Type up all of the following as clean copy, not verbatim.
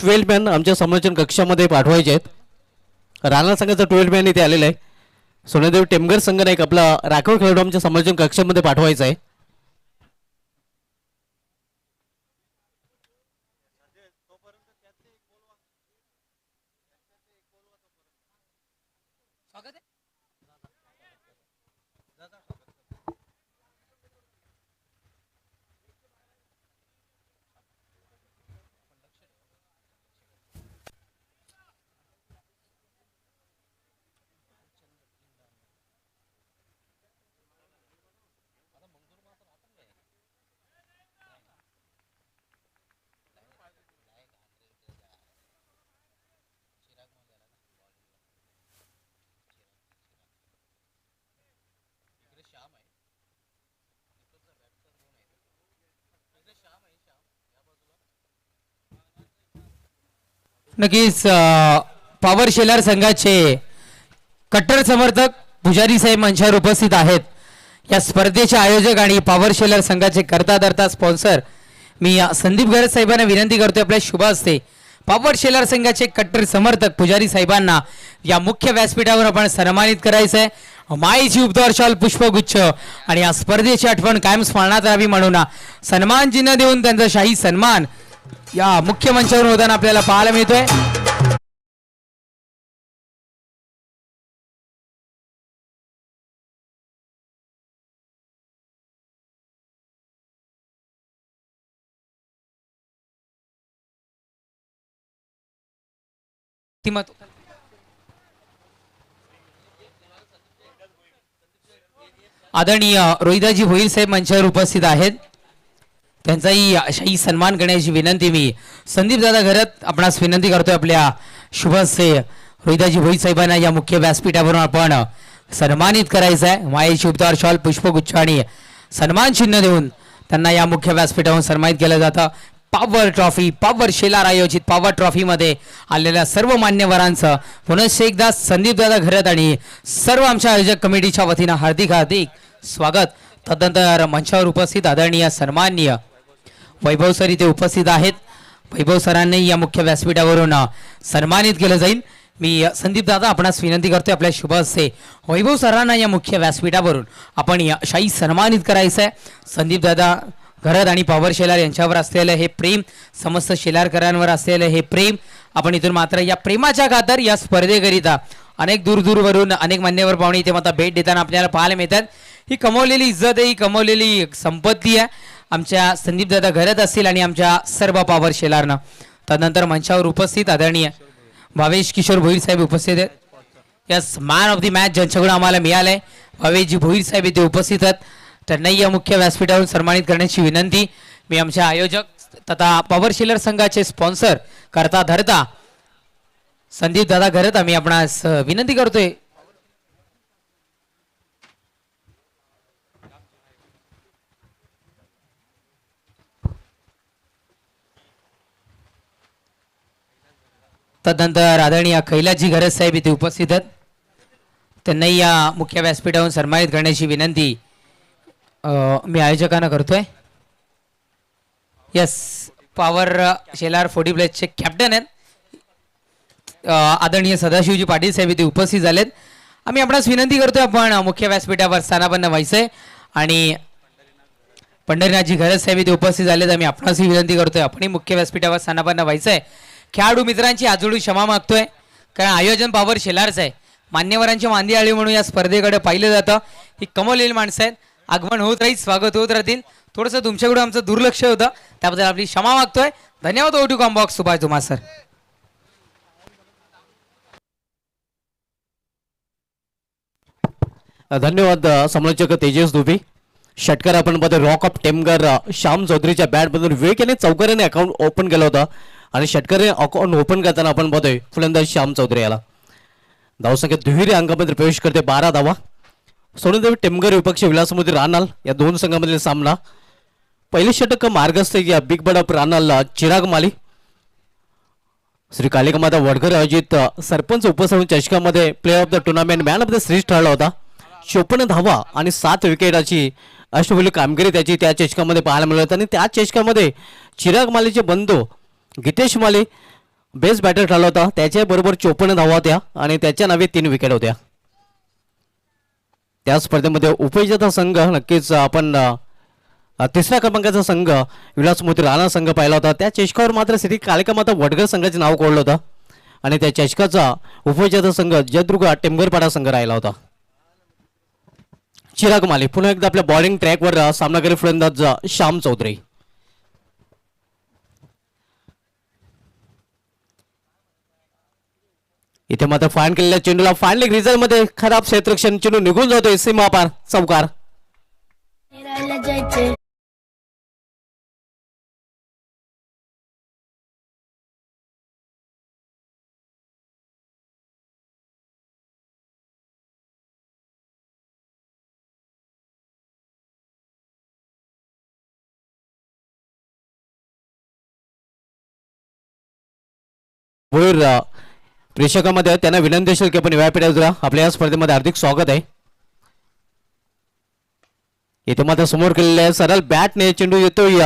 12 man आमच्या समालोचन कक्षामध्ये पाठवायचे आहेत. राणा संघाचा 12 मॅन इथे आलेला आहे. सोनेदेव टेमगर संघ एक आपला राखीव खेळाडू आमच्या समालोचन कक्षामध्ये पाठवायचा आहे. नक्कीच पॉवर शेलार संघाचे कट्टर समर्थक पुजारी साहेब मंचावर उपस्थित आहेत. या स्पर्धेचे आयोजक आणि पॉवर शेलार संघाचे करता धरता स्पॉन्सर मी संदीप गरज साहेबांना विनंती करतोय आपल्या शुभ हस्ते पॉवर शेलार संघाचे कट्टर समर्थक पुजारी साहेबांना या मुख्य व्यासपीठावर आपण सन्मानित करायचं आहे. माईची उपदार शाल पुष्पगुच्छ आणि या स्पर्धेची आठवण कायम स्मरणात राहावी म्हणून सन्मान चिन्ह देऊन त्यांचा शाही सन्मान या मुख्य मंचावर होताना आपल्याला पाहायला मिळतोय. आदरणीय रोहिदाजी भोईर साहेब मंचावर उपस्थित आहेत. त्यांचाही शाही सन्मान करण्याची विनंती मी संदीप दादा घरत आपणास विनंती करतोय आपल्या शुभ हस्ते रोहिदाजी भोईर साहेबांना या मुख्य व्यासपीठावरून आपण सन्मानित करायचं आहे. मायेची उपदार शॉल पुष्पगुच्छ आणि सन्मान चिन्ह देऊन त्यांना या मुख्य व्यासपीठावरून सन्मानित केलं जातं. पॉवर ट्रॉफी पॉवर शेलार आयोजित पॉवर ट्रॉफीमध्ये आलेल्या सर्व मान्यवरांचं पुनश्च एकदा संदीप दादा घरत आणि सर्व आमच्या आयोजक कमिटीच्या वतीनं हार्दिक हार्दिक स्वागत. तदनंतर मंचावर उपस्थित आदरणीय सन्माननीय वैभव सर इथे उपस्थित आहेत. वैभव सरांनी या मुख्य व्यासपीठावरून सन्मानित केलं जाईल. मी संदीप दादा आपणास विनंती करतोय आपल्या शुभ हस्ते वैभव सरांना या मुख्य व्यासपीठावरून आपण या शाही सन्मानित करायचं आहे. संदीप दादा घरत आणि पॉवर शेलार यांच्यावर असलेलं हे प्रेम समस्त शेलारकरांवर असलेलं हे प्रेम आपण इथून मात्र या प्रेमाच्या खातर या स्पर्धेकरिता अनेक दूरवरून अनेक मान्यवर पाहुणे इथे मात्र भेट देताना आपल्याला पाहायला मिळतात. ही कमवलेली इज्जत आहे, ही कमवलेली संपत्ती आहे आमच्या संदीप दादा घरत असतील आणि आमच्या सर्व पॉवर शेलारनं. त्यानंतर मंचावर उपस्थित आदरणीय भावेश किशोर भोईर साहेब उपस्थित आहेत. Yes man of the match ज्यांच्याकडून आम्हाला मिळालंय भावेशजी भोईर साहेब इथे उपस्थित आहेत. त्यांनाही या मुख्य व्यासपीठावरून सन्मानित करण्याची विनंती मी आमच्या आयोजक तथा पॉवर शेलर संघाचे स्पॉन्सर करता धरता संदीप दादा घरत आम्ही आपणास विनंती करतोय. तदनंतर आदरणीय कैलासजी घरत साहेब इथे उपस्थित आहेत. त्यांनाही या मुख्य व्यासपीठावरून सन्मानित करण्याची विनंती मी आयोजकांना करतोय. यस पॉवर शेलार 40 प्लेसचे कॅप्टन आहेत आदरणीय सदाशिवजी पाटील साहेब इथे उपस्थित झालेत. आम्ही आपणास विनंती करतोय आपण मुख्य व्यासपीठावर स्थानापन्न व्हायचंय आणि पंढरीनाथजी घरत साहेब इथे उपस्थित झालेत. आम्ही आपणासही विनंती करतोय आपणही मुख्य व्यासपीठावर स्थानापन्न व्हायचंय. खेळाडू मित्रांची आजोळी क्षमा मागतोय कारण आयोजन पॉवर शेलारचं आहे. मान्यवरांची मांदी आळी म्हणून या स्पर्धेकडे पाहिलं जातं. ही कमवलेली माणसं आहेत. आगमन होत राहील स्वागत होत राहतील. थोडंसं तुमच्याकडून आमचं दुर्लक्ष होतं त्याबद्दल आपली क्षमा मागतोय. धन्यवाद. ओटू कॉम्बॉक्स सुभाष तुम्हा सर. धन्यवाद समालोचक तेजस दुबे. षटकार आपण मध्ये rock of Temgar Shyam चौधरीच्या bat मधून विवेक चौकाराने अकाउंट ओपन केलं होतं आणि षटकाराने अकाउंट ओपन करताना आपण बघतोय फलंदाज श्याम चौधरी याला धावसंख्या दुहेरी अंकामध्ये प्रवेश करते 12 धावा. सोनेदेव टेमगर विपक्ष विलासमुद्री रानाल या दोन संघामधील सामना. पहिले षटक मार्गस्थ या big bud of Ranal Chirag Mali Shri Kalikamata Wadkar आयोजित सरपंच उपसमिती चषकामध्ये player of the tournament man of the series ठरला होता. 54 धावा आणि 7 विकेटाची अष्टमूल्य कामगिरी त्याची त्या चषकामध्ये पाहायला मिळत आणि त्या चषकामध्ये चिराग मालीचे बंधू गीतेश माली बेस्ट बॅटर ठरला होता. त्याच्या बरोबर 54 धावा होत्या आणि त्याच्या नावे 3 विकेट होत्या. त्या स्पर्धेमध्ये उपविजेता संघ नक्कीच आपण तिसऱ्या क्रमांकाचा संघ विलासमोती राणा संघ पाहिला होता. त्या चषकावर मात्र सिटी कालिकामाता वडगर संघाचे नाव कोरलं होतं आणि त्या चषकाचा उपविजेता संघ जयदुर्ग टेंभरपाडा संघ राहिला होता. चिराग माली पुन्हा एकदा आपल्या बॉलिंग ट्रॅकवर सामनाकरी फलंदाज श्याम चौधरी. इथे मात्र फाईन केलेल्या चेंडूला फाईन लेग रिझल्ट मध्ये खराब क्षेत्ररक्षण, चेंडू निघून जातोय सीमा पार, चौकार. भोईर प्रेक्षकांमध्ये त्यांना विनंती असेल की आपण व्यापीठाला आपल्या या स्पर्धेमध्ये हार्दिक स्वागत आहे. इथे मात्र समोर केलेल्या सरळ बॅटने चेंडू येतोय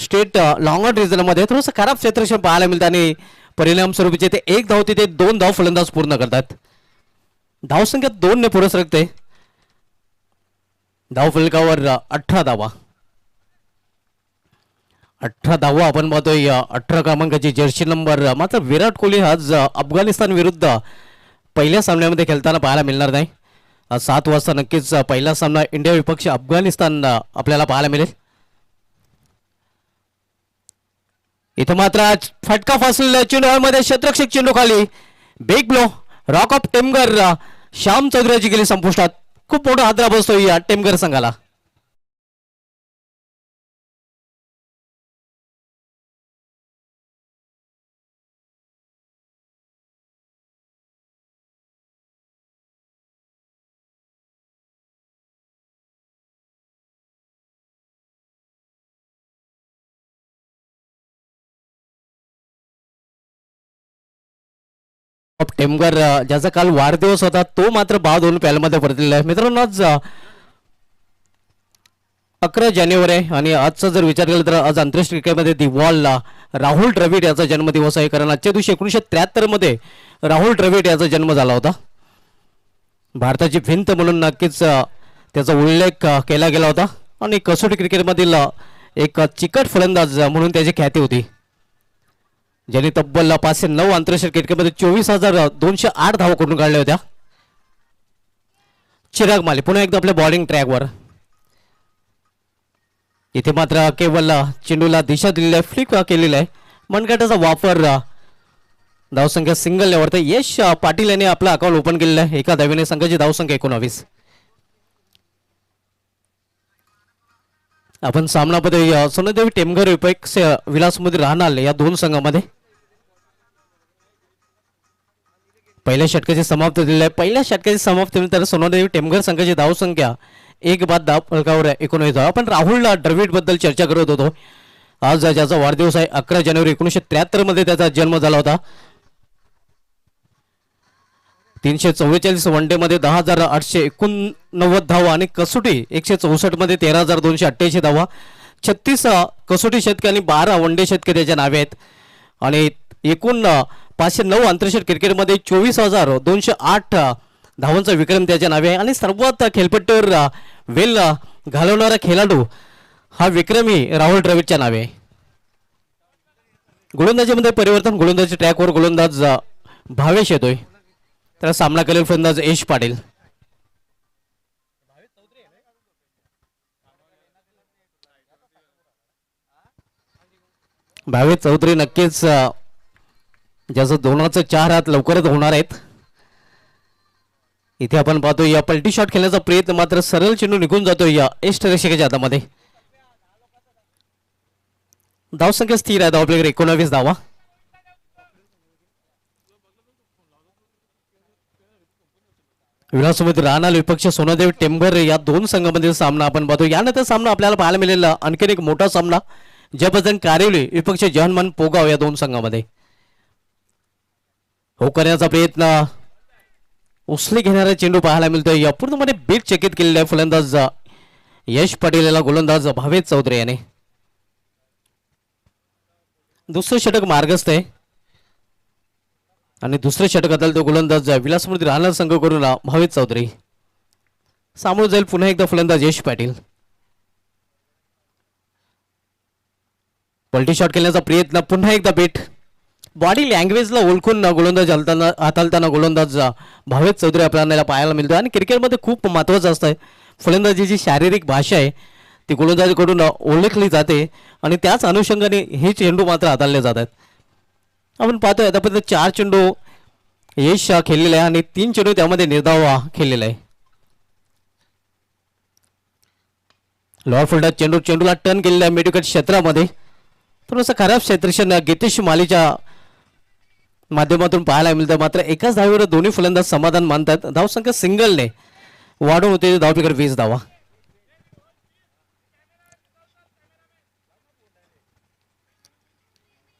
स्ट्रेट लॉंगर रिजन मध्ये. थोडंसं खराब क्षेत्ररक्षण पाहायला मिळतं आणि परिणाम स्वरूपीचे ते 1 धाव तिथे 2 धाव फलंदाज पूर्ण करतात. धावसंख्या 2 ने पुढे सरकते. धाव फलकावर 18 धावा. 18 धावा आपण पाहतोय 18 क्रमांकाची जर्सी नंबर. मात्र विराट कोहली आज अफगाणिस्तान विरुद्ध पहिल्या सामन्यामध्ये खेळताना पाहायला मिळणार नाही. 7 वाजता नक्कीच पहिला सामना इंडिया विपक्ष अफगाणिस्तान आपल्याला पाहायला मिळेल. इथं मात्र फटका फासलेल्या चेंडूमध्ये क्षेत्ररक्षक चेंडू खाली big blow rock of Temgar Shyam चौधरीची गेली संपुष्टात. खूप मोठा हादरा बसतोय या टेमगर संघाला. टेमगर ज्याचा काल वाढदिवस होता तो मात्र 2 पॅलमध्ये परतलेला आहे. मित्रांनो आज 11 जानेवारी आहे आणि आजचा जर विचार केला तर आज आंतरराष्ट्रीय क्रिकेटमध्ये दिवाल राहुल द्रविड याचा जन्मदिवस आहे. कारण आजच्या दिवशी 1973 मध्ये राहुल द्रविड याचा जन्म झाला होता. भारताची भिंत म्हणून नक्कीच त्याचा उल्लेख केला गेला होता आणि कसोटी क्रिकेटमधील एक चिकट फलंदाज म्हणून त्याची ख्याती होती. ज्यांनी तब्बल 509 आंतरराष्ट्रीय क्रिकेटमध्ये 24,208 धावा करून काढल्या होत्या. चिराग माली पुन्हा एकदा आपल्या बॉलिंग ट्रॅकवर. इथे मात्र केवळ चेंडूला दिशा दिलेली आहे, फ्लिक केलेला आहे. मनगटाचा वापर धावसंख्या सिंगल लेवरते. यश पाटील यांनी आपला अकाउंट ओपन केलेलं आहे. एका धावेने संघाची धावसंख्या 19. आपण सामनामध्ये सोनादेवी टेमघर विपक्ष विलासमोती राहणार या 2 संघामध्ये पहिल्या षटकाची समाप्ती दिलेली आहे. पहिल्या षटकाची समाप्तीनंतर सोनादेवी टेमघर संघाची धावसंख्या 1 बाद धाव फलकावर 19 धाव. आपण राहुल द्रविड बद्दल चर्चा करत होतो. आज ज्याचा वाढदिवस आहे 11 जानेवारी 1973 मध्ये त्याचा जन्म झाला होता. 344 वनडे मध्ये 10,889 धावा आणि कसोटी 164 मध्ये 13,288 धावा. 36 कसोटी शतके आणि 12 वनडे शतके त्याच्या नावे आहेत आणि एकूण 509 आंतरराष्ट्रीय क्रिकेटमध्ये 24,208 धावांचा विक्रम त्याच्या नावे आहे. आणि सर्वात खेळपट्टीवर वेल घालवणारा खेळाडू हा विक्रमी राहुल द्रविडच्या नावे आहे. गोलंदाजीमध्ये परिवर्तन. गोलंदाजी ट्रॅकवर गोलंदाज भावेश येतोय. तर सामना करेल फलंदाज यश पाटील. भावेश चौधरी नक्कीच ज्याचं 2चे 4 हात लवकरच होणार आहेत. इथे आपण पाहतो या पलटी शॉट खेळण्याचा प्रयत्न मात्र सरळ चेंडू निघून जातो या यष्टरक्षकाच्या हातामध्ये. धावसंख्या स्थिर आहे. धाव प्लेयर 19 धावा. विलासमोती राहणार विपक्ष सोनादेवी टेमघर या 2 संघांमधील सामना आपण पाहतो. यानंतर सामना आपल्याला पाहायला मिळेल आणखीन एक मोठा सामना जयबजरंग कारिवली विपक्ष जहानमान पोगाव या 2 संघांमध्ये. हो करण्याचा प्रयत्न उसली घेणारा चेंडू पाहायला मिळतोय. या पूर्णपणे बीट चकित केलेला आहे फलंदाज यश पाटील याला गोलंदाज भावेश चौधरी याने. दुसरं षटक मार्गस्थ आहे. आणि दुसऱ्या षटकातील तो गोलंदाज विलासमूर्ती राहणार संघाकडून भावेश चौधरी. सामोरं जाईल पुन्हा एकदा फलंदाज यश पाटील. पलटी शॉट खेळण्याचा प्रयत्न, पुन्हा एकदा बेट. बॉडी लँग्वेजला ओळखून गोलंदाज हाताळताना गोलंदाज भावेश चौधरी आपल्याला पाहायला मिळतो. आणि क्रिकेटमध्ये खूप महत्त्वाचं असतं फलंदाजीची शारीरिक भाषा आहे ती गोलंदाजीकडून ओळखली जाते आणि त्याच अनुषंगाने हे चेंडू मात्र हाताळले जातात. आपण पाहतोय आतापर्यंत 4 चेंडू यश खेळलेला आहे आणि 3 चेंडू त्यामध्ये निर्धाव खेळलेला आहे. लॉर फुलटा चेंडूला टर्न केलेला आहे मिडविकेट क्षेत्रामध्ये. थोडंसं खराब क्षेत्रक्षण गितेश मालीच्या माध्यमातून पाहायला मिळतं. मात्र एकाच धावेवर दोन्ही फलंदाज समाधान मानतात. धावसंख्या सिंगलने वाढून होते धावपैकी 20 धावा.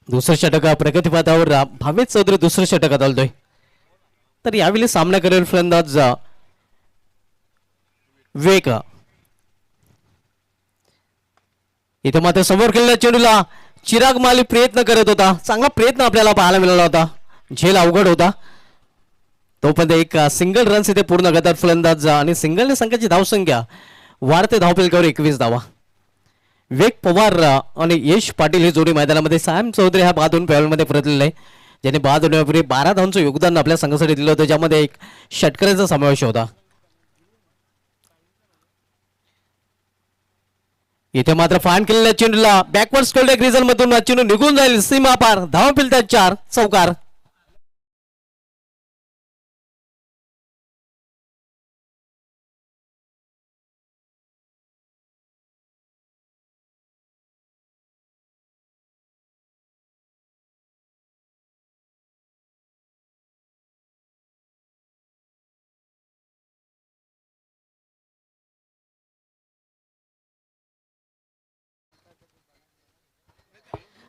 दुसरं षटक प्रगतीपथावर भावेश चौधरी दुसरं षटकात आलतोय. तर यावेळी सामना करेल फलंदाज विवेक. इथे मात्र समोर खेळलेल्या चेंडूला चिराग माली प्रयत्न करत होता. चांगला प्रयत्न आपल्याला पाहायला मिळाला होता. झेल अवघड होता तोपर्यंत एक सिंगल रन्स इथे पूर्ण करतात फलंदाज आणि सिंगलने संघाची धावसंख्या वाढते धावफलकावर 21 धावा. विवेक पवार आणि यश पाटील ही जोडी मैदानामध्ये. सॅम चौधरी हा बाद होऊन पॅवलमध्ये परतलेला आहे ज्याने बाद होण्यापूर्वी 12 धावांचं योगदान आपल्या संघासाठी दिलं होतं ज्यामध्ये एक षटकराचा समावेश होता. इथे मात्र फाईन केलेल्या चेंडूला बॅकवर्ड स्कोल्ड रिझल मधून चेंडू निघून जाईल सीमा पार. धावा पिलतात 4 चौकार.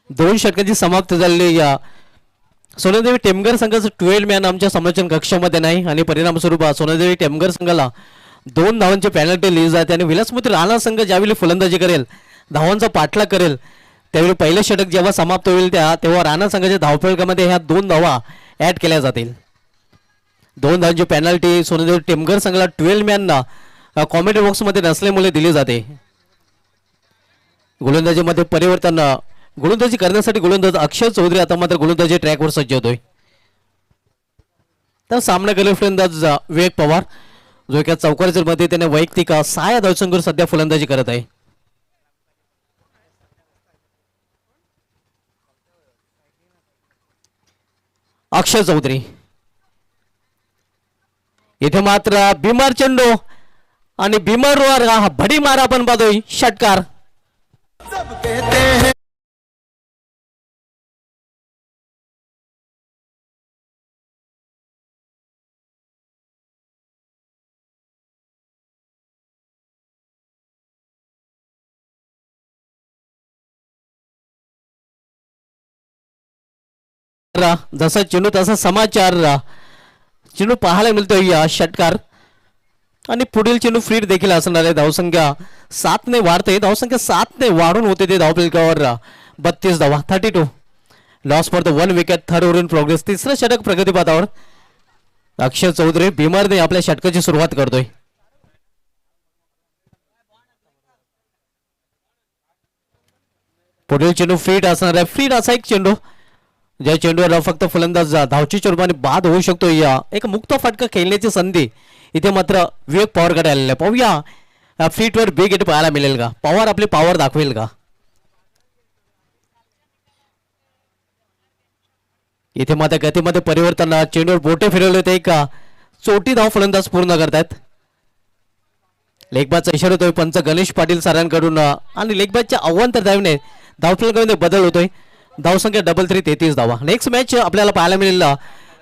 दोन षटकांची समाप्त झालेली या सोनादेवी टेमघर संघाचं 12 मॅन आमच्या समालोचन कक्षामध्ये नाही आणि परिणामस्वरूप सोनादेवी टेमघर संघाला 2 धावांची पेनल्टी लिहिली जाते. आणि विलासमूर्ती राणा संघ ज्यावेळी फलंदाजी करेल धावांचा पाठलाग करेल त्यावेळी पहिलं षटक जेव्हा समाप्त होईल तेव्हा राणा संघाच्या धावफलकामध्ये ह्या 2 धावा ऍड केल्या जातील. 2 धावांची पेनल्टी सोनादेवी टेमघर संघाला 12 मॅन कॉमेंट्री बॉक्समध्ये नसल्यामुळे दिली जाते. गोलंदाजीमध्ये परिवर्तन गोलंदाजी करण्यासाठी गोलंदाज अक्षय चौधरी आता मात्र गोलंदाजी ट्रॅकवर सज्ज होतोय. तर सामना करेल फलंदाज विवेक पवार जो एका चौकाराच्या मध्ये त्याने वैयक्तिक 6 धावसंख्येवर सध्या फलंदाजी करत आहे. अक्षय चौधरी इथे मात्र बिमार चेंडू आणि बिमारवर हा भडी मार आपण पाहतोय षटकार. जसा चेंडू तसा समाचार चेंडू पाहायला मिळतोय या षटकार आणि पुढील चेंडू फ्रीड देखील असणार आहे. धावसंख्या 7 ने वाढते. धावसंख्या 7 ने वाढून होते ते धावफलकावर 32 धावा. 32 loss for the 1 wicket. Third over in progress. तिसरं षटक प्रगतीपथावर. अक्षय चौधरी बिमारने आपल्या षटकाची सुरुवात करतोय. पुढील चेंडू फ्रीड असणार आहे. फ्रीड असा एक चेंडू ज्या चेंडूवर फक्त फलंदाज धावची चोरबाने बाद होऊ शकतो. या एक मुक्त फटका खेळण्याची संधी इथे मात्र विवेक पवारकडे आलेला आहे. पाहूया फ्रीटवर बिग हिट पाहायला मिळेल का. पवार आपली पॉवर दाखवेल का. इथे मात्र गतीमध्ये परिवर्तन चेंडूवर बोटे फिरवले ते एक चोटी धाव फलंदाज पूर्ण करतात. लेगबाजचा इशारा होतोय पंच गणेश पाटील सरांकडून आणि लेगबाजच्या अव्वंतर धावने धावफलकामध्ये बदल होतोय. धावसंख्या 33 धावा. नेक्स्ट मॅच आपल्याला पाहायला मिळेल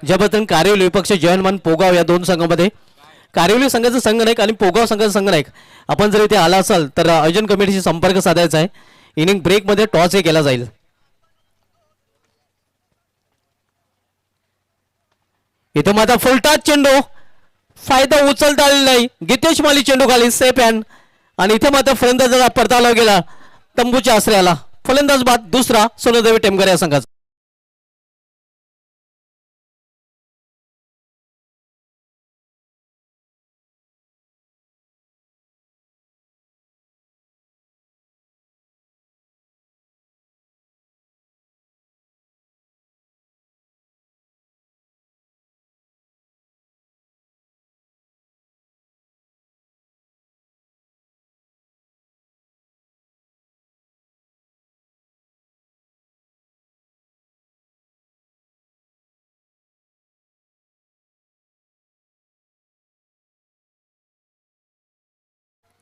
ज्याबद्दल कारिवली विपक्ष जयनमान पोगाव या 2 संघामध्ये. कारिवली संघाचा संघनायक आणि पोगाव संघाचा संघनायक आपण जर इथे आला असाल तर आयोजन कमिटीशी संपर्क साधायचा आहे. इनिंग ब्रेक मध्ये टॉस हे केला जाईल. इथे मात्र फुलटाच चेंडू फायदा उचलता आलेला नाही. गितेश माली चेंडू खाली सेफ हँड आणि इथे मात्र फलंदाजाला परतावला गेला तंबूच्या आश्रयाला. फलंदाज बाद दुसरा सोनादेवी टेमघर या संघाचा.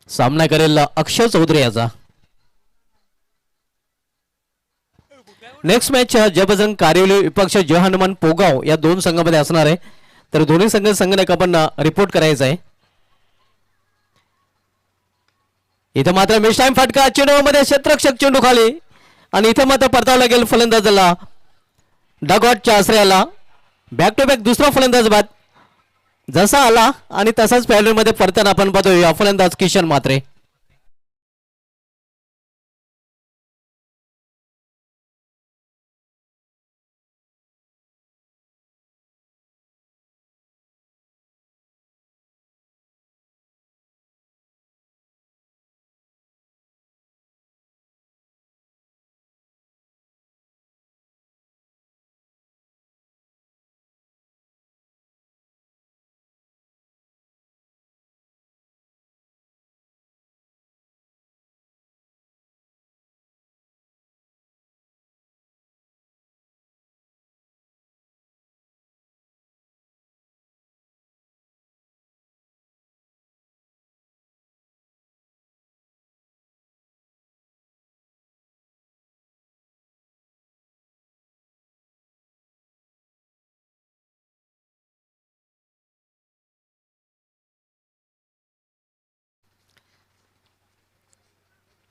सामना करेल अक्षय चौधरी याचा. नेक्स्ट मॅच जबजंग कारिवली विपक्ष जय हनुमान पोगाव या दोन संघामध्ये असणार आहे. तर दोन्ही संघाने आपण रिपोर्ट करायचा आहे. इथं मात्र मिस टाइम फटका चेंडूमध्ये क्षेत्ररक्षक चेंडू खाली आणि इथं मात्र परतावं लागेल फलंदाजाला डगॉटच्या आश्रयाला. बॅक टू बॅक दुसरा फलंदाज बाद जसा आला आणि तसाच मध्ये परताना आपण पाहतोय या फलंदाज किशन मात्रे.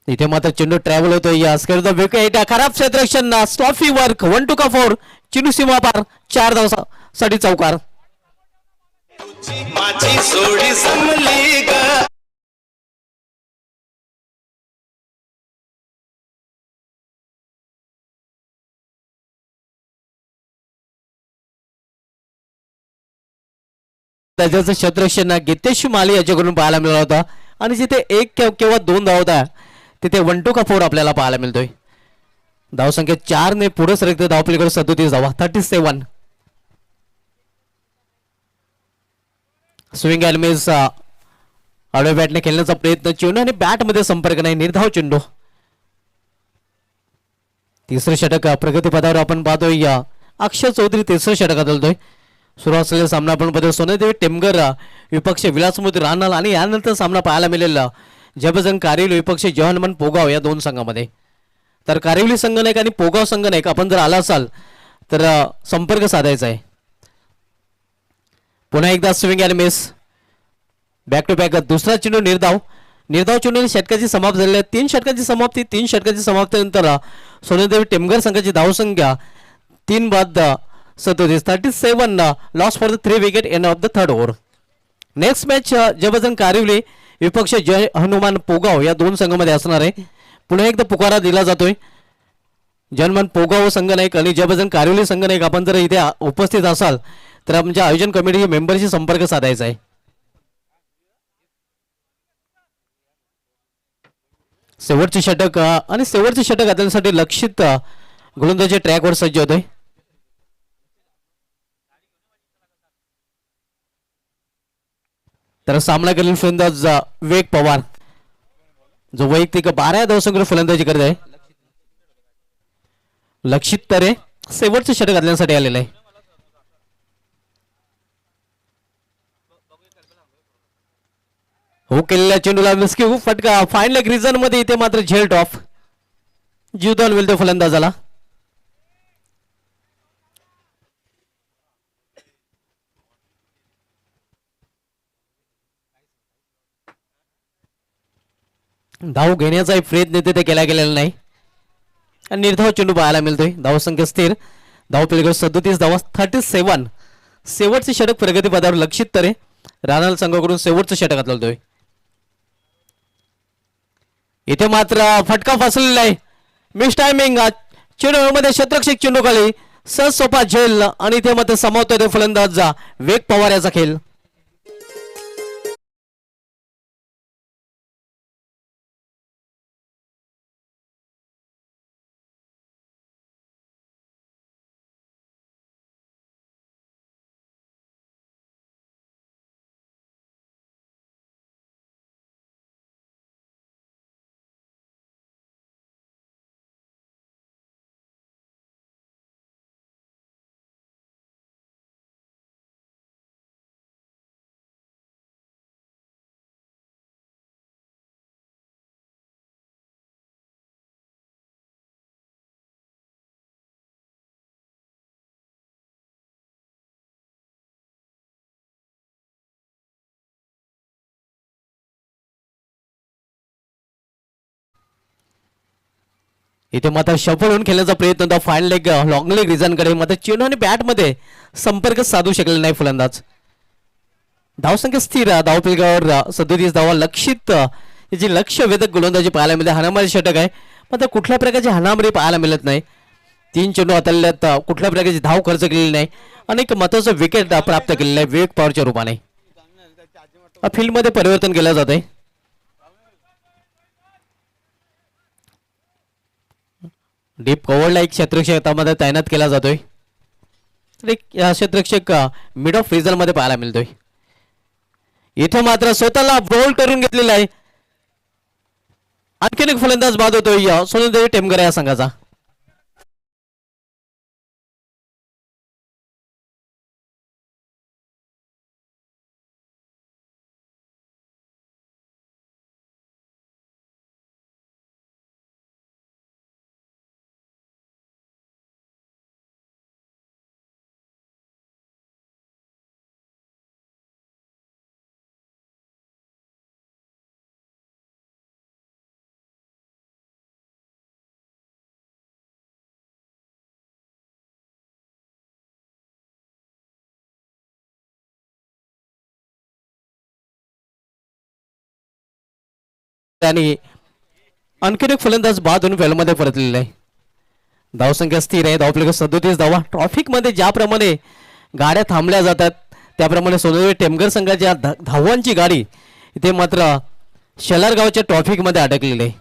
इथे मात्र चेंडू ट्रॅव्हल होतोय या स्केअर विकेट खराब क्षेत्ररक्षण स्टॉफी वर्क 1-2 चेंडू सीमा पार 4 धावांसाठी चौकार. माझी सोडी जमली ग. त्याचं क्षेत्ररक्षण गितेश माली याच्याकडून पाहायला मिळाला होता आणि जिथे 1 किंवा 2 धाव होता तिथे 1-2 आपल्याला पाहायला मिळतोय. धावसंख्या 4 ने पुढे सरकते धावपलीकडे 37 धावा 37. स्विंग एलमेस आडव्या बॅटने खेळण्याचा प्रयत्न चेंडू आणि बॅट मध्ये संपर्क नाही निर्धाव चेंडू. तिसरं षटक प्रगती पदावर आपण पाहतोय या अक्षय चौधरी तिसरं षटकात आलतोय. सुरू असलेला सामना आपण पाहतोय सोनेदेवी टेमगर विपक्ष विलासमूर्ती राहणार आणि यानंतर सामना पाहायला मिळेल जबजंग कारिवली विपक्ष जय हनुमान पोगाव या दोन संघामध्ये. तर कारिवली संघ नाही आणि पोगाव संघ नाही आपण जर आला असाल तर संपर्क साधायचा आहे. पुन्हा एकदा swing and miss back to back दुसरा चेंडू निर्धाव चेंडू षटकाची समाप्त झालेली आहे. 3 षटकाची समाप्ती 3 षटकाची समाप्तीनंतर सोनेदेवी टेमगर संघाची धावसंख्या 3 बाद 37 loss for the 3 wicket end of the third over. Next match जबजंग कारिवली विपक्ष जय हनुमान पोगाव या दोन संघामध्ये असणार आहे. पुन्हा एकदा पुकारा दिला जातोय जय हनुमान पोगाव संघ नायक आणि जबजंग कारिवली संघ नायक आपण जर इथे उपस्थित असाल तर आमच्या आयोजन कमिटी मेंबरशी संपर्क साधायचा आहे. शेवटचे षटक आणि शेवटचे षटक घालण्यासाठी लक्षित गोलंदाजी ट्रॅकवर सज्ज होतोय. तर सामना करेल फलंदाज विवेक पवार जो वैयक्तिक 12 धावसंख्येवर फलंदाजी करत आहे. लक्षित तरे शेवटचे षटक घालण्यासाठी आलेलं आहे. हो केलेल्या चेंडूला मिस्क्यू फटका फाईन लेग रिझन मध्ये इथे मात्र झेल टॉप जीवदान मिळतो फलंदाजाला. धाव घेण्याचा प्रयत्न तिथे केला गेलेला नाही आणि निर्धाव चेंडू पाहायला मिळतोय. धावसंख्या स्थिर धाव पिलगड 37 धावा 37. शेवटचे षटक प्रगती पदावर लक्षित तरे रानाल संघाकडून शेवटचं षटक घालतोय. इथे मात्र फटका फसलेला आहे मिस टायमिंग चेंडू मध्ये क्षेत्ररक्षक चेंडू खाली सहज सोपा झेल आणि इथे मात्र समावतोय फलंदाज विवेक पवार याचा खेळ. इथे मात्र सफल होऊन खेळण्याचा प्रयत्न होता फाईन लेग लॉंग लेग रिझनकडे, मात्र चेंडू आणि बॅटमध्ये संपर्क साधू शकलेला नाही फलंदाज. धावसंख्या स्थिर, धावफलकावर 37 धावा लक्षित. याची लक्ष वेधक गोलंदाजी पाहायला मिळते. हाणामारी षटक आहे, मात्र कुठल्या प्रकारची हाणामारी पाहायला मिळत नाही. 3 चेंडू हाताळल्यात, कुठल्या प्रकारची धाव खर्च केलेली नाही. अनेक महत्वाचं विकेट प्राप्त केलेलं आहे विवेक पवारच्या रूपाने. फील्डमध्ये परिवर्तन केलं जात आहे. डीप कव्हरला एक क्षेत्ररक्षक त्यामध्ये तैनात केला जातोय. एक क्षेत्ररक्षक मिड ऑफ रिझन मध्ये पाहायला मिळतोय. इथे मात्र स्वतःला बोल्ड करून घेतलेला आहे. आणखीन एक फलंदाज बाद होतोय सोनदेवी टेमगर या संघाचा. आणि आणखीन एक फलंदाज बाद होऊन फॅलमध्ये परतलेला आहे. धावसंख्या स्थिर आहे, धावफलक 37 धावा. ट्रॉफिक मध्ये ज्याप्रमाणे गाड्या थांबल्या जातात त्याप्रमाणे सोनदेवी टेमगर संघाच्या धावांची गाडी इथे मात्र शेलार गावाच्या ट्रॉफिक मध्ये अडकलेली आहे.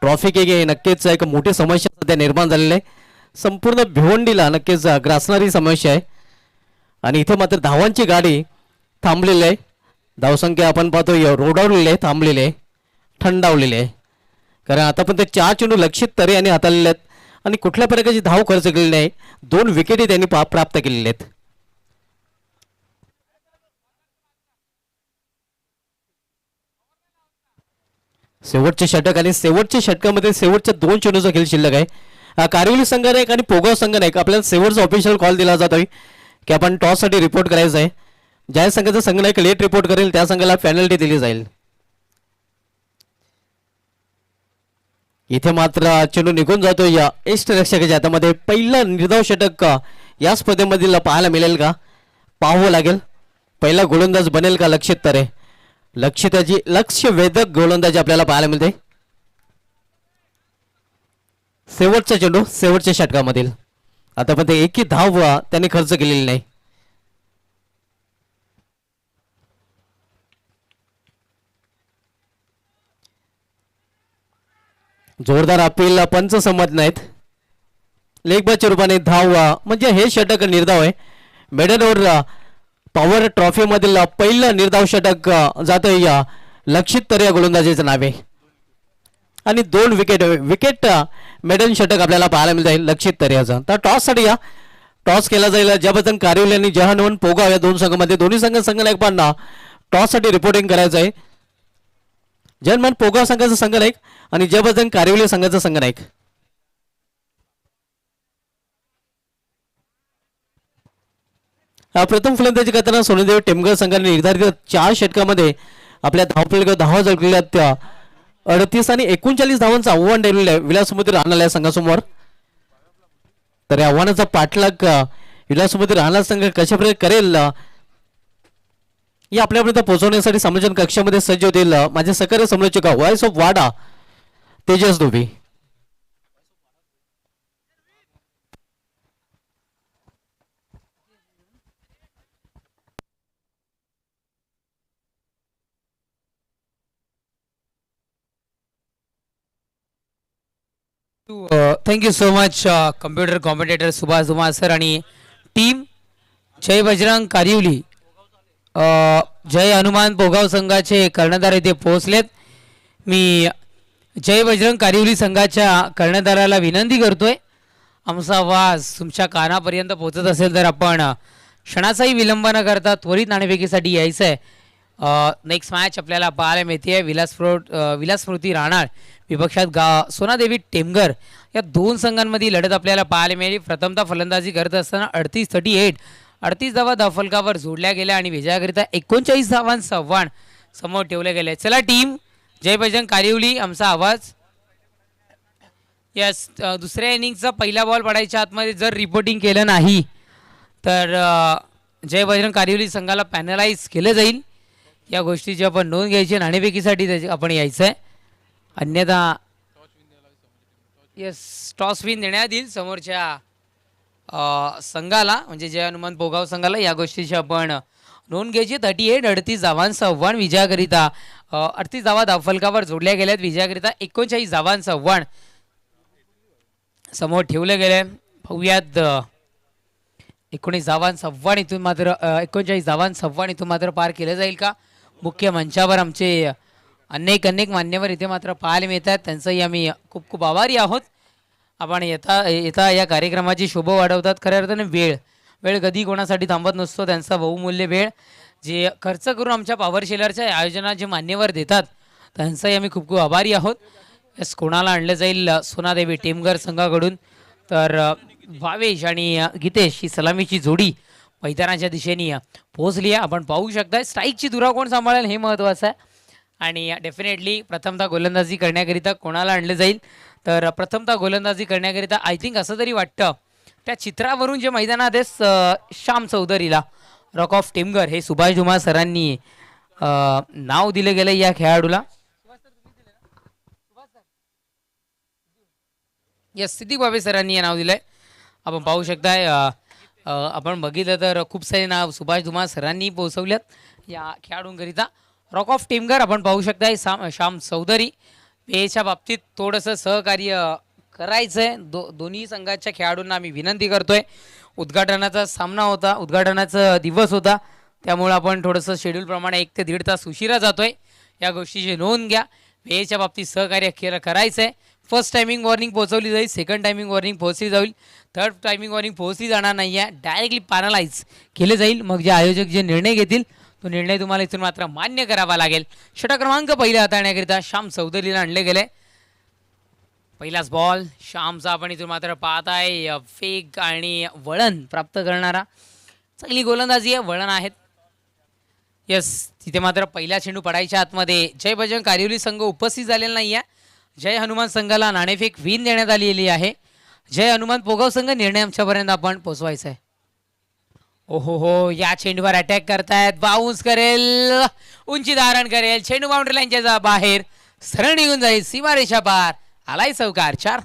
ट्रॉफिक एक नक्कीच एक मोठी समस्या सध्या निर्माण झालेली आहे. संपूर्ण भिवंडीला नक्कीच ग्रासणारी समस्या आहे. आणि इथे मात्र धावांची गाडी थांबलेली आहे. धावसंख्या आपण पाहतो रोडावलेली आहे, थांबलेली आहे, थंडावलेले आहे. कारण आता पण ते 4 चेंडू लक्षित तरी आणि हाताळलेले आहेत आणि कुठल्या प्रकारची धाव खर्च केलेली नाही. 2 विकेटी त्यांनी प्राप्त केलेल्या आहेत. शेवटचे षटक आणि शेवटच्या षटकामध्ये शेवटच्या 2 चेंडूचा खेळ शिल्लक आहे. कारिवली संघ नाही आणि पोगाव संघ नाही. आपल्याला शेवटचा ऑफिशियल कॉल दिला जातोय की आपण टॉस साठी रिपोर्ट करायचं आहे. ज्या संघाचा संघ नाही लेट रिपोर्ट करेल त्या संघाला पेनल्टी दिली जाईल. इथे मात्र चेंडू निघून जातो या यष्टरक्षकाच्या हातामध्ये. पहिला निर्धाव षटक या स्पर्धेमधील पाहायला मिळेल का पाहावं लागेल. पहिला गोलंदाज बनेल का लक्षित तरे. लक्षिताची लक्ष वेधक गोलंदाजी आपल्याला पाहायला मिळते. शेवटचा चेंडू शेवटच्या षटकामधील आतापर्यंत एकही धाव त्यांनी खर्च केलेली नाही. जोरदार अपील पंच संमत नाहीत. लेगबाच्या रूपाने धाव म्हणजे हे षटक निर्धाव आहे. मेडल ओव्हर पॉवर ट्रॉफी मधील पहिलं निर्धाव षटक जातोय या लक्षित तर या गोलंदाजीचं नाव आहे. आणि 2 विकेट मेडल षटक आपल्याला पाहायला मिळत आहे लक्षित तर्याचं. तर टॉस साठी या टॉस केला जाईल. ज्याबद्दल कारिवली आणि जहानवन पोगाव या 2 संघामध्ये दोन्ही संघ नायकांना टॉस साठी रिपोर्टिंग करायचं आहे. जहानवन पोगाव संघाचा संघ नायक आणि ज्याबद्दल कारिवली संघाचा संघ नायक. प्रथम फलंदाजी करताना सोनदेवी टेमगर संघाने निर्धारित 4 षटकामध्ये आपल्या धावफलक धावा जळकलेल्या त्या 38 आणि 39 धावांचं आव्हान ठेवलेलं आहे विलासमुद्र राहणार या संघासमोर. तर या आव्हानाचा पाठलाग विलासमुद्र राहणार संघ कशा प्रकारे करेल या आपल्यापर्यंत पोहोचवण्यासाठी समालोचन कक्षामध्ये सज्ज होतील माझे सहकारी समालोचक voice of Wada Tejas Dubey. Thank you so much computer competitor Subhash Dhumal sir आणि टीम. जय बजरंग कारिवली जय हनुमान पोगाव संघाचे कर्णधार इथे पोहोचलेत. मी जय बजरंग कारिवली संघाच्या कर्णधाराला विनंती करतोय आमचा आवाज तुमच्या कानापर्यंत पोहोचत असेल तर आपण क्षणाचाही विलंब न करता त्वरित नाणेफेकीसाठी यायचं आहे. नेक्स्ट मॅच आपल्याला पाहायला मिळते विलास स्मृती राहणार विपक्षात सोनादेवी टेमगर या 2 संघांमध्ये लढत आपल्याला पाहायला मिळाली. प्रथमतः फलंदाजी करत असताना 38 धावा धावफलकावर जोडल्या गेल्या आणि विजयाकरिता 39 धावांचं आव्हान समोर ठेवले गेले. चला टीम जय बजरंग कारिवली आमचा आवाज यस, दुसऱ्या इनिंगचा पहिला बॉल पडायच्या आतमध्ये जर रिपोर्टिंग केलं नाही तर जय बजरंग कारिवली संघाला पॅनलाइज केलं जाईल. या गोष्टीची आपण नोंद घ्यायची. नाणेफेकीसाठी त्याची आपण यायचं आहे. अन्यथा यस, टॉस विन देण्यात येईल समोरच्या संघाला, म्हणजे जय हनुमान पोगाव संघाला. या गोष्टीची आपण नोंद घ्यायची. 38 धावांचं आव्हान विजयाकरिता. 38 धावा धावफलकावर जोडल्या गेल्यात. विजयाकरिता 39 धावांचं आव्हान समोर ठेवलं गेलंय. पाहूयात 19 धावांचं आव्हान इथून मात्र 39 धावांचं आव्हान इथून मात्र पार केलं जाईल का. मुख्य मंचावर आमचे अनेक मान्यवर इथे मात्र पाहायला मिळतात. त्यांचंही आम्ही खूप खूप आभारी आहोत. आपण येता या कार्यक्रमाची शोभा वाढवतात. खऱ्या अर्थाने वेळ कधी कोणासाठी थांबत नसतो. त्यांचा बहुमूल्य वेळ जे खर्च करून आमच्या पॉवर शेलरच्या आयोजनात जे मान्यवर देतात त्यांचाही आम्ही खूप खूप आभारी आहोत. यस, कोणाला आणलं जाईल सोनादेवी टेमघर संघाकडून तर भावेश आणि गीतेश ही सलामीची जोडी मैदानाच्या दिशेने पोहोचली आहे. आपण पाहू शकता. स्ट्राईकची धुरा कोण सांभाळेल हे महत्त्वाचं आहे. आणि डेफिनेटली प्रथमतः गोलंदाजी करण्याकरिता कोणाला आणलं जाईल तर प्रथमतः गोलंदाजी करण्याकरिता आय थिंक असं तरी वाटतं त्या चित्रावरून जे मैदानात आहे श्याम चौधरीला रॉक ऑफ टेमघर हे सुभाष धुमाळ सरांनी नाव दिलं गेलं या खेळाडूला. या स्थिती बाबे सरांनी हे नाव दिलंय. आपण पाहू शकताय. आपण बघितलं तर खूप सारे नाव सुभाष धुमाळ सरांनी पोहोचवल्यात या खेळाडूंकरिता. रॉक ऑफ टेमघर आपण पाहू शकताय श्याम चौधरी. पेच्या बाबतीत थोडंसं सहकार्य करायचं आहे. दोन्ही संघाच्या खेळाडूंना आम्ही विनंती करतोय. उद्घाटनाचा सामना होता, उद्घाटनाचा दिवस होता, त्यामुळे आपण थोडंसं शेड्यूलप्रमाणे 1 ते 1.5 तास उशिरा जातोय. या गोष्टीची नोंद घ्या. पेच्या बाबतीत सहकार्य करायचं आहे. फर्स्ट टायमिंग वॉर्निंग पोहोचवली जाईल. सेकंड टायमिंग वॉर्निंग पोहोचली जाईल. थर्ड टायमिंग वॉर्निंग पोहोचली जाणार नाही आहे. डायरेक्टली पॅनलाइज केलं जाईल. मग जे आयोजक जे निर्णय घेतील तो निर्णय तुम्हाला इथून मात्र मान्य करावा लागेल. षटक क्रमांक पहिला हाताळण्याकरिता श्याम चौधरीला आणले गेले. पहिलाच बॉल श्यामचा आपण इथून मात्र पाहत आहे. फेक आणि वळण प्राप्त करणारा चांगली गोलंदाजी आहे. वळण आहेत. यस, तिथे मात्र पहिला चेंडू पडायच्या आतमध्ये जय बजरंग कारिवली संघ उपस्थित झालेला नाही आहे. जय हनुमान संघाला नाणेफेक विन देण्यात आलेली आहे. जय हनुमान पोगाव संघ निर्णय आमच्यापर्यंत आपण पोहोचवायचा आहे. ओहो, या चेंडूवर अटॅक करतायत. बाउन्स करेल, उंची धारण करेल. चेंडू बाउंड्री लाईनच्या बाहेर सरळ निघून जाईल. सीमारेषा पार. आलाय चौकार. 4.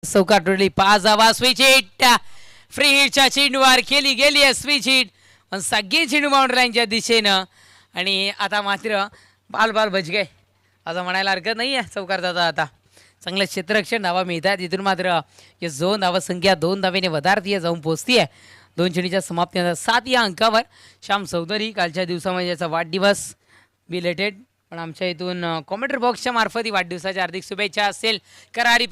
चौकार टोटली 5 धावा. Switch hit. फ्री हिटच्या चेंडूवर केली गेली आहे स्विच हिट. पण सगळी चेंडू बाउंड्री लाईनच्या दिशेनं. आणि आता मात्र बाल बच असं म्हणायला हरकत नाही आहे. चौकार जाता आता चांगलं क्षेत्ररक्षण धावा मिळतात. इथून मात्र या 2 धावा संख्या 2 धावेने वधारतीय जाऊन पोहोचती आहे. 2 चेंडूच्या समाप्तीनंतर 7 या अंकावर श्याम चौधरी. कालच्या दिवसामध्ये याचा वाढदिवस बिलेटेड, पण आमच्या इथून कॉमेंटर बॉक्सच्या मार्फत ही वाढदिवसाच्या हार्दिक शुभेच्छा असेल. करारी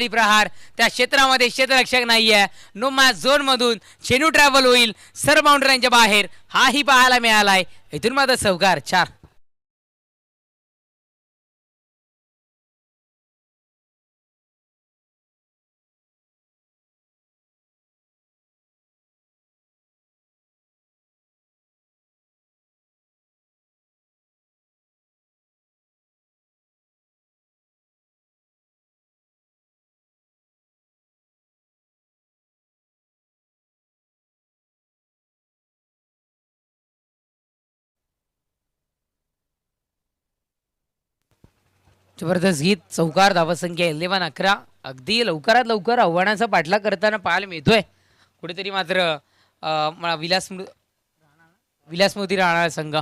प्रहार. त्या क्षेत्रामध्ये क्षेत्ररक्षक नाही आहे. नो मॅच झोनमधून चेंडू ट्रॅव्हल होईल सर बाउंड्रीच्या बाहेर. हाही पाहायला मिळालाय. इथून मात्र चौकार. 4. जबरदस्त गीत. चौकार. धावसंख्या 11-11. अगदी लवकरात लवकर आव्हानाचा पाठलाग करताना पाहायला मिळतोय. कुठेतरी मात्र मला विलासमोदी राहणार संघ.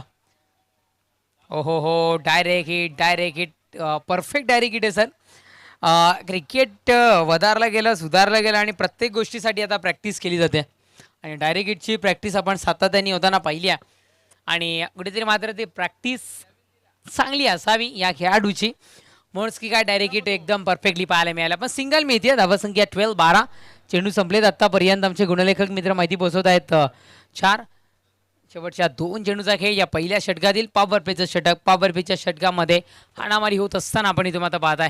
हो direct hit perfect direct hit आहे सर. क्रिकेट वधारला गेलं, सुधारलं गेलं आणि प्रत्येक गोष्टीसाठी आता प्रॅक्टिस केली जाते आणि डायरेक्ट हिटची प्रॅक्टिस आपण सातत्याने होताना पाहिली आहे आणि कुठेतरी मात्र ती प्रॅक्टिस चांगली असावी या खेळाडूची म्हणूनच की काय डायरेक्ट हिट एकदम परफेक्टली पाहायला मिळाला. पण सिंगल मिळते. धावसंख्या 12-12. चेंडू संपलेत आत्तापर्यंत. आमचे गुणलेखक मित्र माहिती पोहोचवत आहेत 4. शेवटच्या 2 चेंडूचा खेळ या पहिल्या षटकातील पॉवर प्लेचं षटक. पॉवर प्लेच्या षटकामध्ये हाणामारी होत असताना आपण इथून आता पाहताय.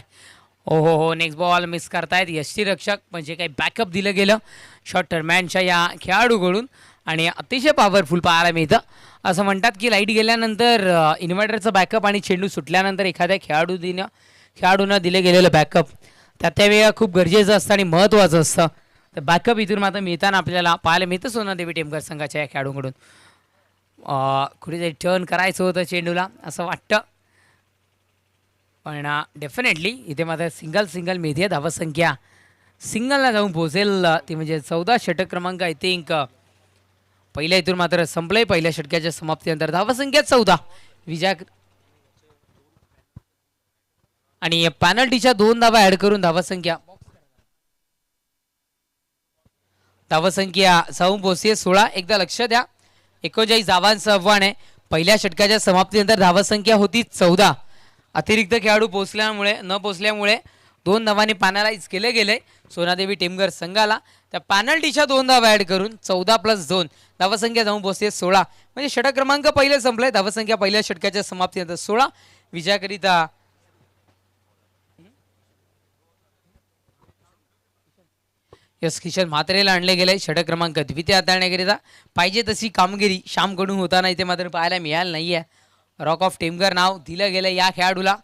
हो नेक्स्ट बॉल मिस करतायत यष्टीरक्षक. म्हणजे काही बॅकअप दिलं गेलं शॉर्ट टर्मॅनच्या या खेळाडूकडून आणि अतिशय पॉवरफुल पाहायला मिळतं. असं म्हणतात की लाईट गेल्यानंतर इन्व्हर्टरचं बॅकअप आणि चेंडू सुटल्यानंतर एखाद्या खेळाडूनं दिलं गेलेलं बॅकअप त्या खूप गरजेचं असतं आणि महत्त्वाचं असतं. तर बॅकअप इथून मात्र मिळताना आपल्याला पाहायला मिळतं सोनादेवी टेमघर संघाच्या या खेळाडूंकडून. कुठेतरी टर्न करायचं होतं चेंडूला असं वाटतं पण डेफिनेटली इथे मात्र सिंगल मिळते. धावसंख्या सिंगलला जाऊन पोहोचेल ती म्हणजे 14. षटक क्रमांक आय थिंक पहिल्या इथून मात्र संपलंय. पहिल्या षटकाच्या समाप्तीनंतर धावसंख्या 14. विजय आणि पॅनल्टीच्या 2 धावा ऍड करून धावसंख्या जाऊन पोहोचते 16. एकदा लक्ष द्या 39 धावांचं आव्हान आहे. पहिल्या षटकाच्या समाप्तीनंतर धावसंख्या होती 14. अतिरिक्त खेळाडू न पोचल्यामुळे 2 धावांनी पॅनलाइज केले गेले सोनादेवी टेमघर संघाला. त्या पॅनल्टीच्या 2 धावा ऍड करून 14+2 धावसंख्या जाऊन पोहोचते 16. म्हणजे षटक क्रमांक पहिले संपले. धावसंख्या पहिल्या षटकाच्या समाप्तीनंतर 16. विजयाकरिता यस किशन म्हात्रेला आणले गेले. षटक क्रमांक द्वितीय हाताळण्याकरिता पाहिजे तशी कामगिरी श्यामकडून होताना इथे मात्र पाहायला मिळालं नाहीये. रॉक ऑफ टेमघर नाव दिलं गेलं या खेळाडूला.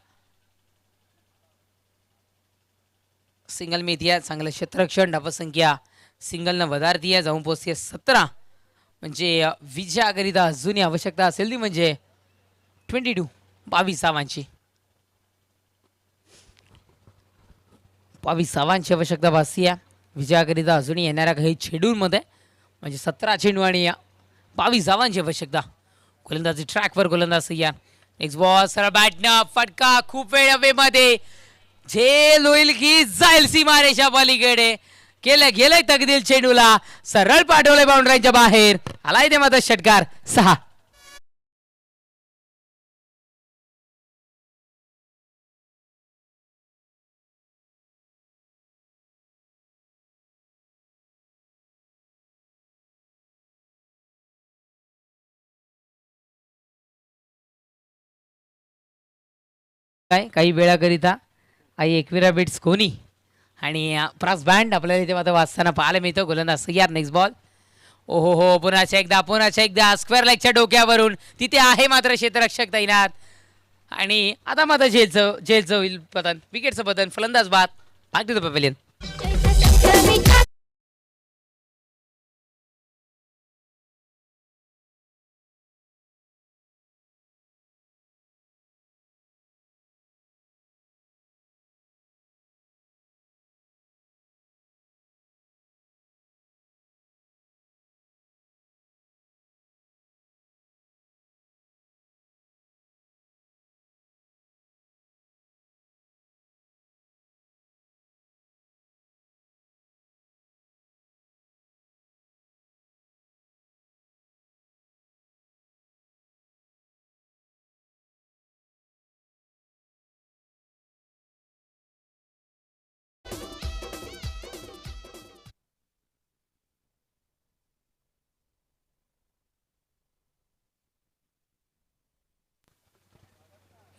सिंगल मिळतीये. चांगलं क्षेत्ररक्षण. धावसंख्या सिंगलनं वधारतीये. जाऊन पोहोचते 17. म्हणजे विजयाकरिता अजूनही आवश्यकता असेल ती म्हणजे 22 धावांची. 22 धावांची आवश्यकता भासती आहे विजयाकरिता अजूनही येणाऱ्या काही चेंडूंमध्ये. म्हणजे 17 चेंडू आणि 22 धावांची आवश्यकता. गोलंदाजी ट्रॅकवर गोलंदाज या. नेक्स्ट बॉल सरळ बॅटनं फटका खूप वेळ हवेमध्ये झेल होईल की जाईल सीमारेषा पलीकडे. गेलंय तकदील चेंडूला सरळ पाठवलंय बाउंड्रीच्या बाहेर. आलाय ते मात्र षटकार 6. काही वेळाकरिता आई एकविरा बिट्स कोणी आणि प्रास बँड आपल्याला इथे मात्र वाचताना पाहायला मिळतं. गोलंदाज यार. Next ball. हो पुन्हा एकदा स्क्वेअर लेगच्या डोक्यावरून तिथे आहे मात्र क्षेत्ररक्षक तैनात आणि आता मात्र जेलचं होईल पतन. विकेटचं पतन. फलंदाज बाद. Back to the pavilion.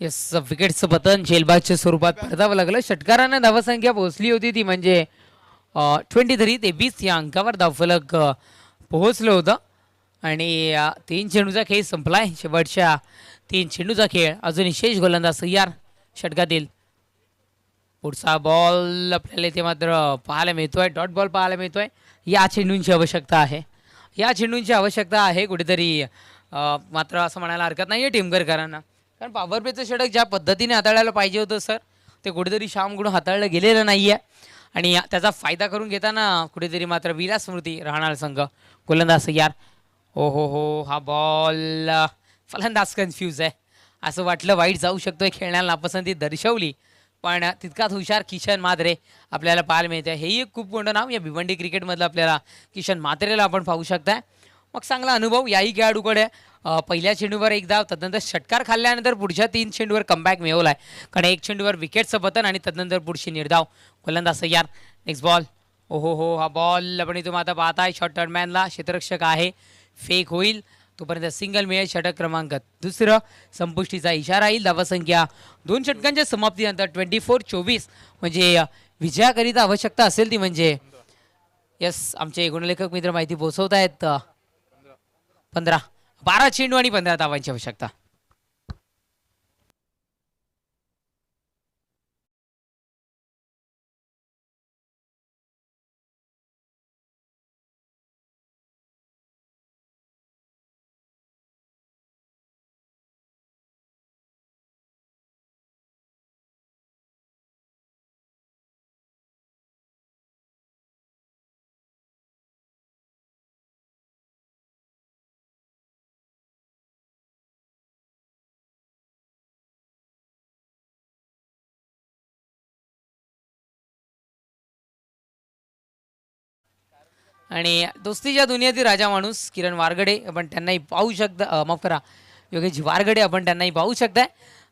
Yes विकेटचं पतन झेलबादच्या स्वरूपात परतावं लागलं. षटकारांना धावसंख्या पोहोचली होती ती म्हणजे 23 या अंकावर धावफलक पोहोचलं होतं आणि 3 चेंडूचा खेळ संपलाय. शेवटच्या 3 चेंडूचा खेळ. अजून शेष गोलंदाज तयार षटकातील. पुढचा बॉल आपल्याला इथे मात्र पाहायला मिळतोय. डॉट बॉल पाहायला मिळतोय. या चेंडूंची आवश्यकता आहे. कुठेतरी मात्र असं म्हणायला हरकत नाही आहे टेमघरकरांना. कारण पॉवर प्लेचं षटक ज्या पद्धतीने हाताळायला पाहिजे होतं सर ते कुठेतरी श्यामकडून हाताळलं गेलेलं नाही आहे. आणि त्याचा फायदा करून घेताना कुठेतरी मात्र विलास स्मृती राहणार संघ. गोलंदाज यार, हो हा बॉल फलंदाज कन्फ्यूज आहे. असं वाटलं वाईट जाऊ शकतोय, खेळण्याला नापसंती दर्शवली, पण तितकाच हुशार किशन मात्रे आपल्याला पाहायला मिळते. हेही एक खूप मोठं नाव या भिवंडी क्रिकेटमधलं आपल्याला किशन मात्रेला आपण पाहू शकताय. मग चांगला अनुभव याही खेळाडूकडे. पहिल्या चेंडूवर एक धाव, तदनंतर षटकार खाल्ल्यानंतर पुढच्या 3 चेंडूवर कमबॅक मिळवलाय. कारण 1 चेंडूवर विकेटचं पतन आणि तदनंतर पुढची निर्धाव. गोलंदाज तयार, नेक्स्ट बॉल. हो हा बॉल आपण इथून आता पाहताय शॉर्ट टर्नमॅनला क्षेत्ररक्षक आहे, फेक होईल तोपर्यंत सिंगल मिळेल. षटक क्रमांक दुसरं संपुष्टीचा इशारा येईल. धावसंख्या 2 षटकांच्या समाप्तीनंतर 24-24 म्हणजे विजयाकरिता आवश्यकता असेल ती म्हणजे यस आमचे गुणलेखक मित्र माहिती पोहोचवत आहेत. 12 चेंडू आणि 15 धावांची आवश्यकता. आणि दोस्तीच्या दुनियेतील राजा माणूस किरण वारगडे आपण त्यांनाही पाहू शकता, माफ करा योगेश वारगडे आपण त्यांनाही पाहू शकताय.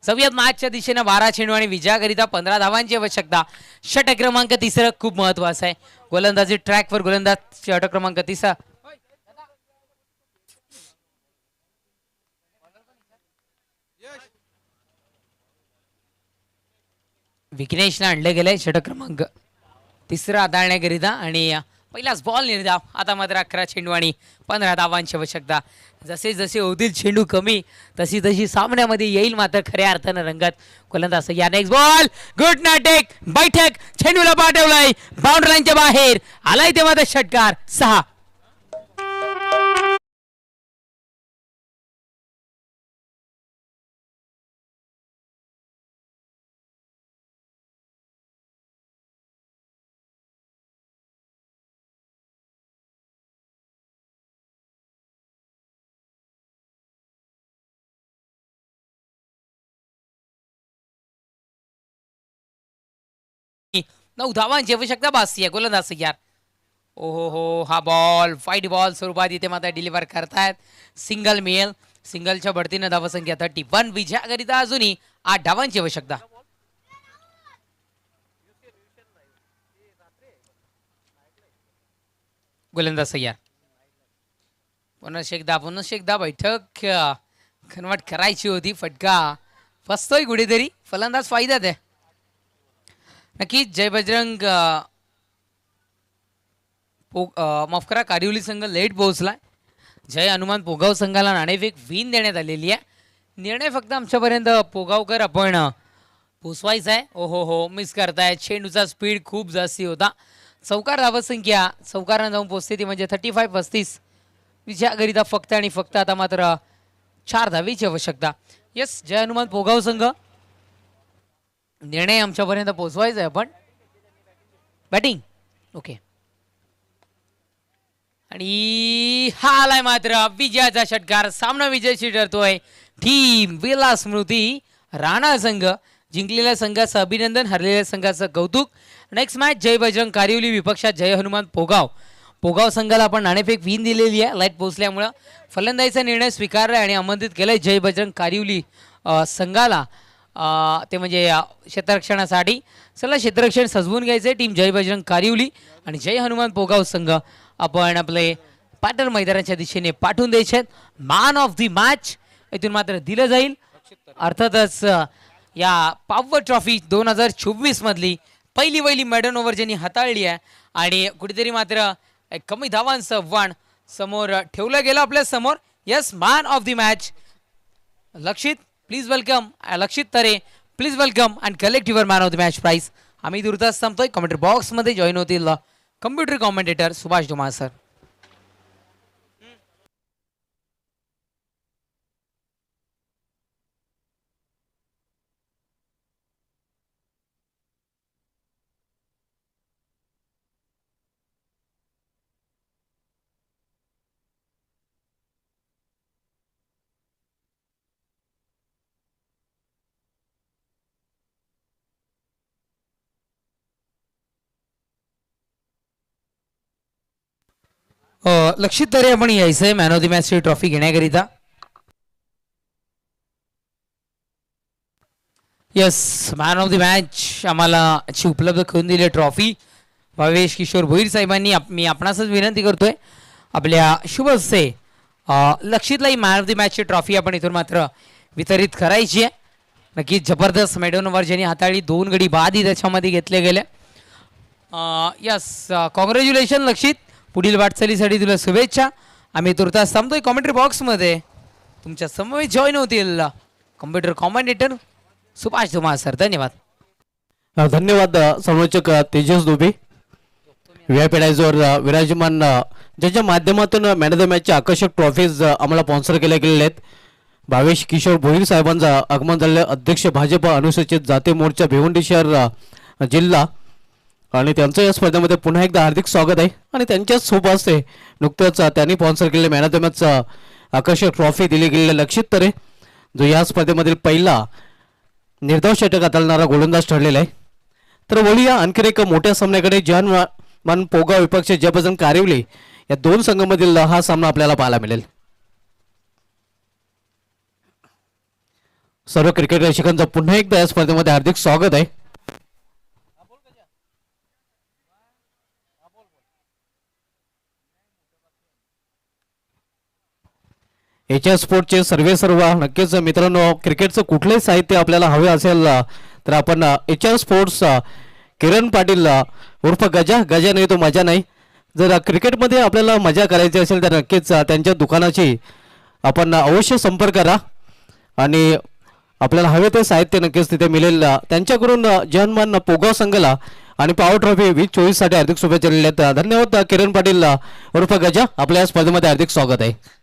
सगळ्यात मॅचच्या दिशेने 12 चेंडू आणि विजयाकरिता 15 धावांची आवश्यकता. षटक क्रमांक तिसरं खूप महत्वाचं आहे. गोलंदाजी ट्रॅकवर गोलंदाज षटक क्रमांक तिसरा. विघ्नेशला आणले गेले षटक क्रमांक तिसरा हाताळण्याकरिता आणि पहिलाच बॉल निर्धाव. आता मात्र 11 चेंडू आणि 15 धावांची आवश्यकता. जसे जसे होतील चेंडू कमी तशी तशी सामन्यामध्ये येईल मात्र खऱ्या अर्थानं रंगत. गोलंदाज या, नेक्स्ट बॉल, गुड नाटेक बैठक चेंडूला पाठवलाय बाउंड्री लाईनच्या बाहेर आलाय ते मात्र षटकार 6. नऊ धावांची आवश्यकता बासी आहे. गोलंदाज यार, हो हा बॉल फाईट बॉल स्वरूपात इथे मात्र डिलिव्हर करतायत. सिंगल मिळेल. सिंगलच्या बढतीनं धावसंख्या 31. विजयाकरिता अजूनही 8 धावांची आवश्यकता. गोलंदाज यार, पुन्हा एकदा बैठक कन्वर्ट करायची होती. फटका फसतोय कुठेतरी, फलंदाज फायद्यात आहे. नक्कीच जय बजरंग माफ करा कारिवली संघ लेट पोहोचलाय. जय हनुमान पोगाव संघाला नाणेफेक विन देण्यात आलेली आहे. निर्णय फक्त आमच्यापर्यंत पोगावकर आपण पोचवायचा आहे. हो मिस करताय. चेंडूचा स्पीड खूप जास्ती होता. चौकार धावसंख्या चौकारांना जाऊन पोहोचते ती म्हणजे 35-35. विजयाकरिता फक्त आणि फक्त आता मात्र 4 धावेची आवश्यकता. यस जय हनुमान पोगाव संघ निर्णय आमच्यापर्यंत पोहोचवायचा आहे. आपण बॅटिंग ओके. आणि हा आलाय मात्र विजयाचा षटकार. सामना विजयशी ठरतोय. टीम विलास स्मृती राणा संघ. जिंकलेल्या संघाचं अभिनंदन, हरलेल्या संघाचं कौतुक. नेक्स्ट मॅच जय बजरंग कारिवली विपक्षात जय हनुमान पोगाव. पोगाव संघाला आपण नाणेफेक विन दिलेली आहे लाईट पोहोचल्यामुळं. फलंदाजीचा निर्णय स्वीकारला आणि आमंत्रित केलंय जय बजरंग कारिवली संघाला, ते म्हणजे क्षेत्ररक्षणासाठी. चला क्षेत्ररक्षण सजवून घ्यायचंय. टीम जय बजरंग कारिवली आणि जय हनुमान पोगाव संघ आपण आपले पाटण मैदानाच्या दिशेने पाठवून द्यायचे. मॅन ऑफ दी मॅच इथून मात्र दिलं जाईल. अर्थातच या पॉवर ट्रॉफी 2024 मधली पहिली मॅडन ओव्हर ज्यांनी हाताळली आहे आणि कुठेतरी मात्र कमी धावांचं आव्हान समोर ठेवलं गेलं आपल्या समोर. Yes man of the match Lakshit, please welcome. Lakshit Tare please welcome and collect your man of the match prize. आम्ही दुर्तास संपतोय. कमेंट बॉक्समध्ये जॉईन होतील computer commentator Subhash Dhumal sir. Lakshit तरी आपण यायचंय मॅन ऑफ द मॅचची ट्रॉफी घेण्याकरिता. Yes, man of the match आम्हाला ची उपलब्ध करून दिली ट्रॉफी भावेश किशोर भोईर साहेबांनी. मी आपणासच विनंती करतोय आपल्या शुभ हस्ते लक्षितला ही मॅन ऑफ द मॅचची ट्रॉफी आपण इथून मात्र वितरित करायची आहे. नक्कीच जबरदस्त मैदानावर ज्यांनी हाताळली, 2 गडी बादही त्याच्यामध्ये घेतले गेले. यस, कॉंग्रॅच्युलेशन लक्षित, पुढील वाटचालीसाठी तुला शुभेच्छा. आम्ही तुर्तास थांबतोय. कॉमेंट्री बॉक्समध्ये तुमच्या समवेत जॉईन होतील computer commentator Subhash Dhumal sir. धन्यवाद. धन्यवाद समालोचक तेजस दुबे. व्यापेडायझोर विराजमान ज्यांच्या माध्यमातून मॅन ऑफ द मॅचच्या आकर्षक ट्रॉफीज आम्हाला स्पॉन्सर केल्या गेलेल्या आहेत. भावेश किशोर भोईर साहेबांचा आगमन झालेलं अध्यक्ष भाजप अनुसूचित जाती मोर्चा भिवंडी शहर जिल्हा, आणि त्यांचं या स्पर्धेमध्ये पुन्हा एकदा हार्दिक स्वागत आहे. आणि त्यांच्याच सोबत असते नुकतंच त्यांनी स्पॉन्सर केलेले मॅन ऑफ द मॅचचा आकर्षक ट्रॉफी दिली गेलेली लक्षित तरे, जो या स्पर्धेमधील पहिला निर्धाव षटक हाताळणारा गोलंदाज ठरलेला आहे. तर बोलूया आणखीन एक मोठ्या सामन्याकडे. जहान पोगाव विपक्ष जयभजन कारिवली या 2 संघांमधील हा सामना आपल्याला पाहायला मिळेल. सर्व क्रिकेट रसिकांचं पुन्हा एकदा या स्पर्धेमध्ये हार्दिक स्वागत आहे. एचआर स्पोर्टचे सर्व नक्कीच मित्रांनो, क्रिकेटचं कुठलंही साहित्य आपल्याला हवे असेल तर आपण एचआर स्पोर्ट्स किरण पाटील उर्फ गजा नाही तो मजा नाही. जर क्रिकेटमध्ये आपल्याला मजा करायची असेल तर नक्कीच त्यांच्या दुकानाची आपण अवश्य संपर्क करा आणि आपल्याला हवे ते साहित्य नक्कीच तिथे मिळेल. त्यांच्याकडून जहानमान पोगाव संघाला आणि पॉवर ट्रॉफी 2024 साठी हार्दिक शुभेच्छा दिलेल्या आहेत. धन्यवाद किरण पाटील उर्फ गजा. आपल्या स्पर्धेमध्ये हार्दिक स्वागत आहे.